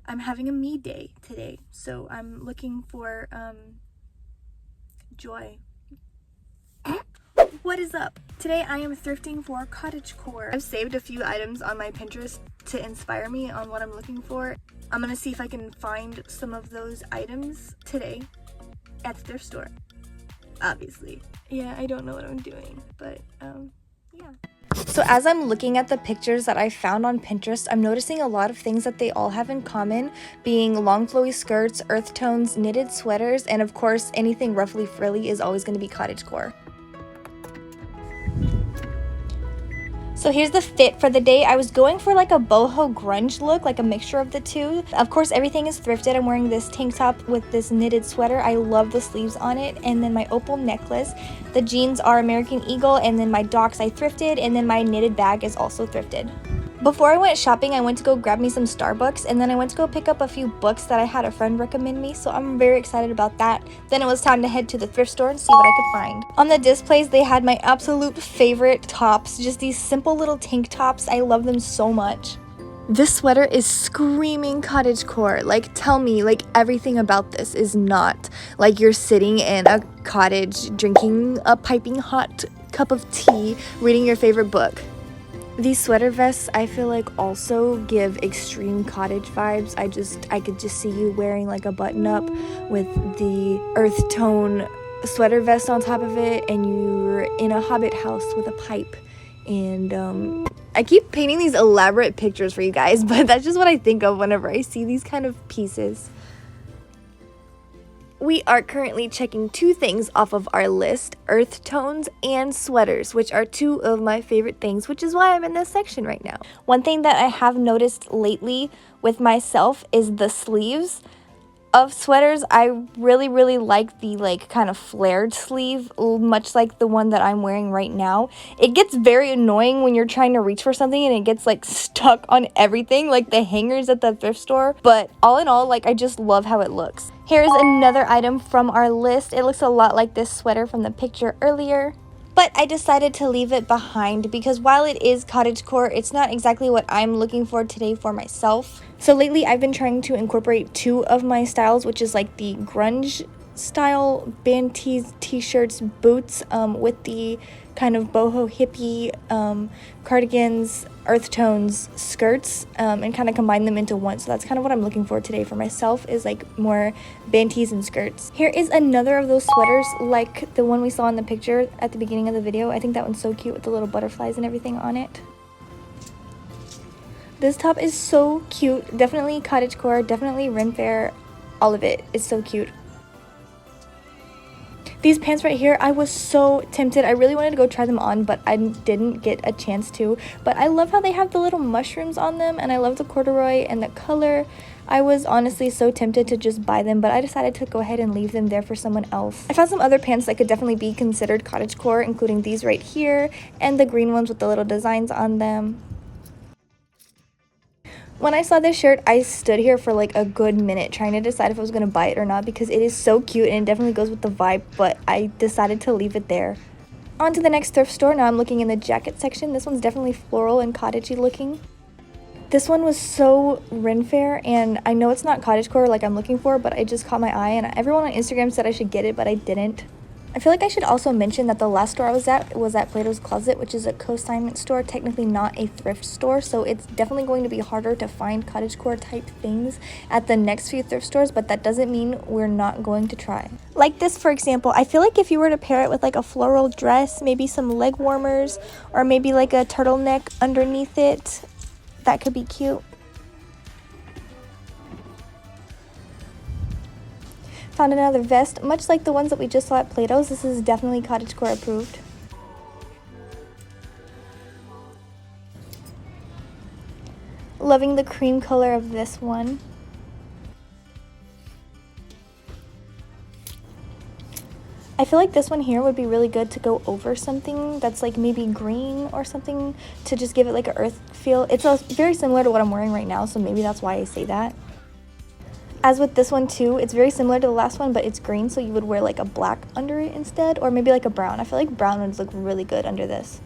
I'm having a me day today, so I'm looking for joy. What is up? Today I am thrifting for cottagecore. I've saved a few items on my Pinterest to inspire me on what I'm looking for. I'm gonna see if I can find some of those items today at the thrift store. Obviously. Yeah, I don't know what I'm doing, but yeah. So as I'm looking at the pictures that I found on Pinterest, I'm noticing a lot of things that they all have in common, being long flowy skirts, earth tones, knitted sweaters, and of course anything roughly frilly is always going to be cottagecore. So here's the fit for the day. I was going for like a boho grunge look, like a mixture of the two. Of course, everything is thrifted. I'm wearing this tank top with this knitted sweater. I love the sleeves on it. And then my opal necklace. The jeans are American Eagle, and then my docks I thrifted, and then my knitted bag is also thrifted. Before I went shopping, I went to go grab me some Starbucks, and then I went to go pick up a few books that I had a friend recommend me, so I'm very excited about that. Then it was time to head to the thrift store and see what I could find. On the displays, they had my absolute favorite tops, just these simple little tank tops. I love them so much. This sweater is screaming cottagecore. Like, tell me, like, everything about this is not like you're sitting in a cottage drinking a piping hot cup of tea, reading your favorite book. These sweater vests, I feel like, also give extreme cottage vibes. I could just see you wearing like a button up with the earth tone sweater vest on top of it, and you're in a hobbit house with a pipe. And I keep painting these elaborate pictures for you guys, but that's just what I think of whenever I see these kind of pieces. We are currently checking two things off of our list, earth tones and sweaters, which are two of my favorite things, which is why I'm in this section right now. One thing that I have noticed lately with myself is the sleeves of sweaters. I really like the like kind of flared sleeve, much like the one that I'm wearing right now. It gets very annoying when you're trying to reach for something and it gets like stuck on everything, like the hangers at the thrift store. But all in all, like, I just love how it looks. Here's another item from our list. It looks a lot like this sweater from the picture earlier, but I decided to leave it behind because while it is cottagecore, it's not exactly what I'm looking for today for myself. So lately I've been trying to incorporate two of my styles, which is like the grunge style band tees, t-shirts, boots, with the kind of boho hippie cardigans, earth tones, skirts, and kind of combine them into one. So that's kind of what I'm looking for today for myself, is like more band tees and skirts. Here is another of those sweaters like the one we saw in the picture at the beginning of the video. I think that one's so cute with the little butterflies and everything on it. This top is so cute. Definitely cottagecore, definitely Ren Fair, all of it is so cute. These pants right here, I was so tempted. I really wanted to go try them on, but I didn't get a chance to. But I love how they have the little mushrooms on them, and I love the corduroy and the color. I was honestly so tempted to just buy them, but I decided to go ahead and leave them there for someone else. I found some other pants that could definitely be considered cottagecore, including these right here, and the green ones with the little designs on them. When I saw this shirt, I stood here for like a good minute trying to decide if I was going to buy it or not because it is so cute and it definitely goes with the vibe, but I decided to leave it there. On to the next thrift store. Now I'm looking in the jacket section. This one's definitely floral and cottagey looking. This one was so Ren Fair, and I know it's not cottagecore like I'm looking for, but it just caught my eye, and everyone on Instagram said I should get it, but I didn't. I feel like I should also mention that the last store I was at Plato's Closet, which is a consignment store, technically not a thrift store, so it's definitely going to be harder to find cottagecore type things at the next few thrift stores, but that doesn't mean we're not going to try. Like this, for example, I feel like if you were to pair it with like a floral dress, maybe some leg warmers, or maybe like a turtleneck underneath it, that could be cute. Found another vest, much like the ones that we just saw at Plato's. This is definitely cottagecore approved. Loving the cream color of this one. I feel like this one here would be really good to go over something that's like maybe green or something to just give it like an earth feel. It's very similar to what I'm wearing right now, so maybe that's why I say that. As with this one too, it's very similar to the last one, but it's green, so you would wear like a black under it instead, or maybe like a brown. I feel like brown would look really good under this.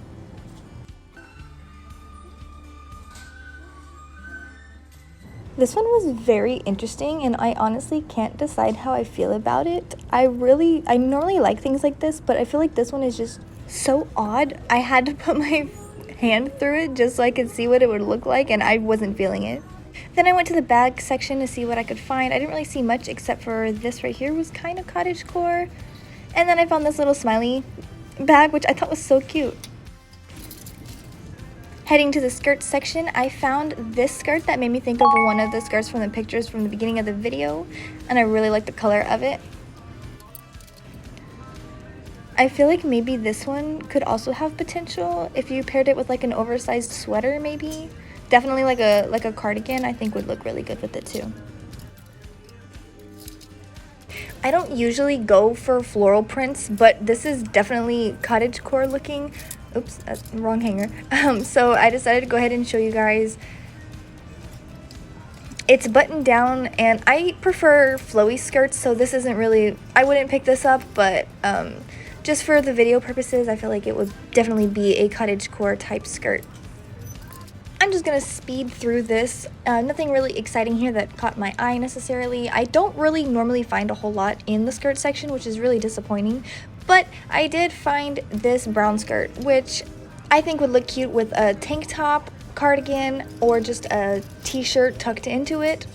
This one was very interesting, and I honestly can't decide how I feel about it. I normally like things like this, but I feel like this one is just so odd. I had to put my hand through it just so I could see what it would look like, and I wasn't feeling it. Then I went to the bag section to see what I could find. I didn't really see much except for this right here was kind of cottagecore. And then I found this little smiley bag, which I thought was so cute. Heading to the skirt section, I found this skirt that made me think of one of the skirts from the pictures from the beginning of the video, and I really like the color of it. I feel like maybe this one could also have potential if you paired it with like an oversized sweater maybe. Definitely like a cardigan I think would look really good with it too. I don't usually go for floral prints, but this is definitely cottagecore looking. Oops, that's the wrong hanger. So I decided to go ahead and show you guys. It's buttoned down, and I prefer flowy skirts, so this isn't really, I wouldn't pick this up, but just for the video purposes, I feel like it would definitely be a cottagecore type skirt. I'm just gonna speed through this. Nothing really exciting here that caught my eye necessarily. I don't really normally find a whole lot in the skirt section, which is really disappointing. But I did find this brown skirt, which I think would look cute with a tank top, cardigan, or just a t-shirt tucked into it.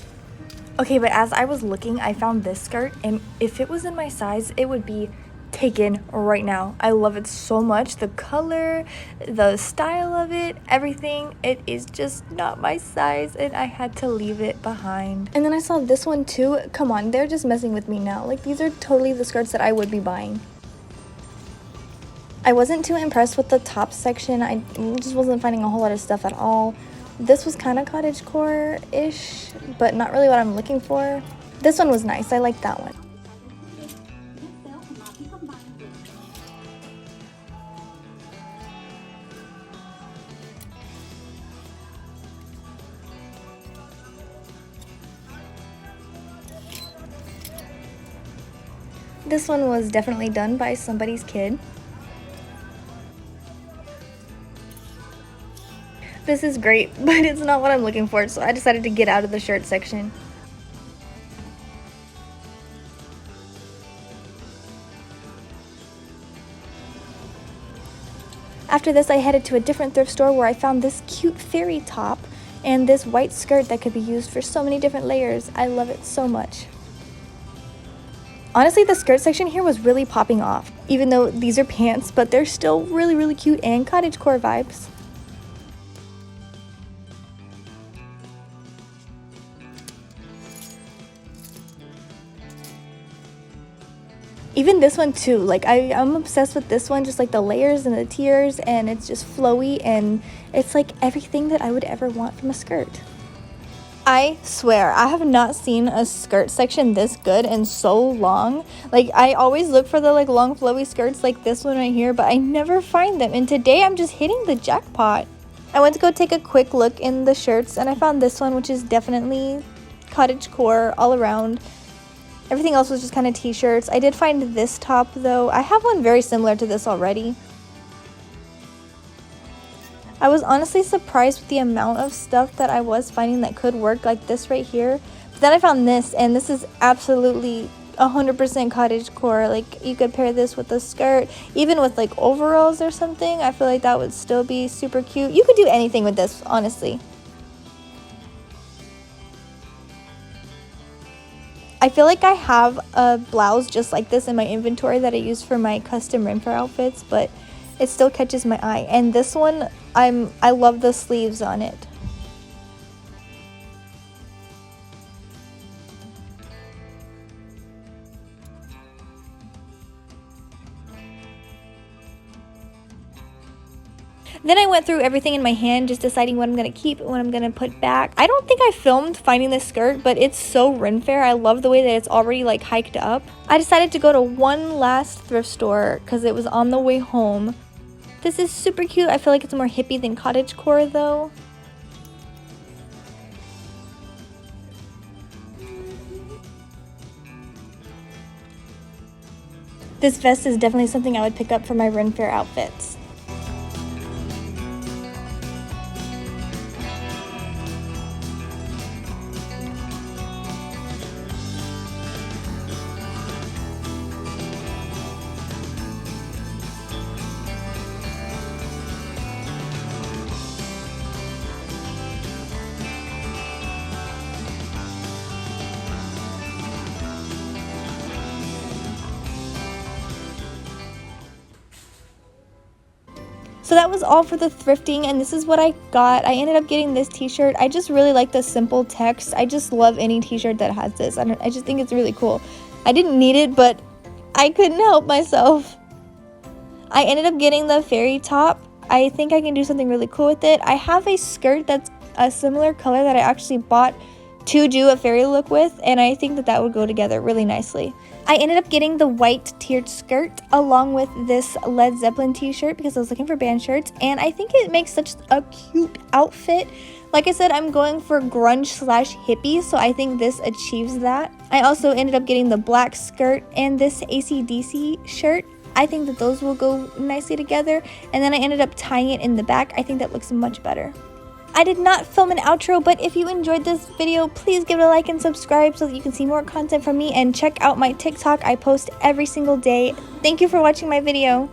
Okay, but as I was looking, I found this skirt, and if it was in my size, it would be taken right now. I love it so much. The color, the style of it, everything. It is just not my size, and I had to leave it behind. And then I saw this one too. Come on, they're just messing with me now. Like, these are totally the skirts that I would be buying. I wasn't too impressed with the top section. I just wasn't finding a whole lot of stuff at all. This was kind of cottagecore-ish, but not really what I'm looking for. This one was nice. I like that one. This one was definitely done by somebody's kid. This is great, but it's not what I'm looking for, so I decided to get out of the shirt section. After this, I headed to a different thrift store where I found this cute fairy top and this white skirt that could be used for so many different layers. I love it so much. Honestly, the skirt section here was really popping off, even though these are pants, but they're still really, really cute and cottagecore vibes. Even this one too, like I'm obsessed with this one, just like the layers and the tiers, and it's just flowy, and it's like everything that I would ever want from a skirt. I swear, I have not seen a skirt section this good in so long. Like, I always look for the like long flowy skirts like this one right here, but I never find them, and today I'm just hitting the jackpot. I went to go take a quick look in the shirts, and I found this one, which is definitely cottagecore all around. Everything else was just kind of t-shirts. I did find this top though. I have one very similar to this already. I was honestly surprised with the amount of stuff that I was finding that could work, like this right here. But then I found this, and this is absolutely 100% cottagecore. Like, you could pair this with a skirt, even with like overalls or something. I feel like that would still be super cute. You could do anything with this, honestly. I feel like I have a blouse just like this in my inventory that I use for my custom rim fair outfits, but it still catches my eye. And this one, I love the sleeves on it. Then I went through everything in my hand, just deciding what I'm going to keep and what I'm going to put back. I don't think I filmed finding this skirt, but it's so Ren Fair. I love the way that it's already like hiked up. I decided to go to one last thrift store because it was on the way home. This is super cute. I feel like it's more hippie than cottagecore though. This vest is definitely something I would pick up for my Ren Fair outfits. So that was all for the thrifting, and this is what I got. I ended up getting this t-shirt. I just really like the simple text. I just love any t-shirt that has this. I just think it's really cool. I didn't need it, but I couldn't help myself. I ended up getting the fairy top. I think I can do something really cool with it. I have a skirt that's a similar color that I actually bought to do a fairy look with, and I think that would go together really nicely. I ended up getting the white tiered skirt along with this Led Zeppelin t-shirt because I was looking for band shirts, and I think it makes such a cute outfit. Like I said, I'm going for grunge slash hippie, so I think this achieves that. I also ended up getting the black skirt and this AC/DC shirt. I think that those will go nicely together, and then I ended up tying it in the back. I think that looks much better. I did not film an outro, but if you enjoyed this video, please give it a like and subscribe so that you can see more content from me, and check out my TikTok. I post every single day. Thank you for watching my video.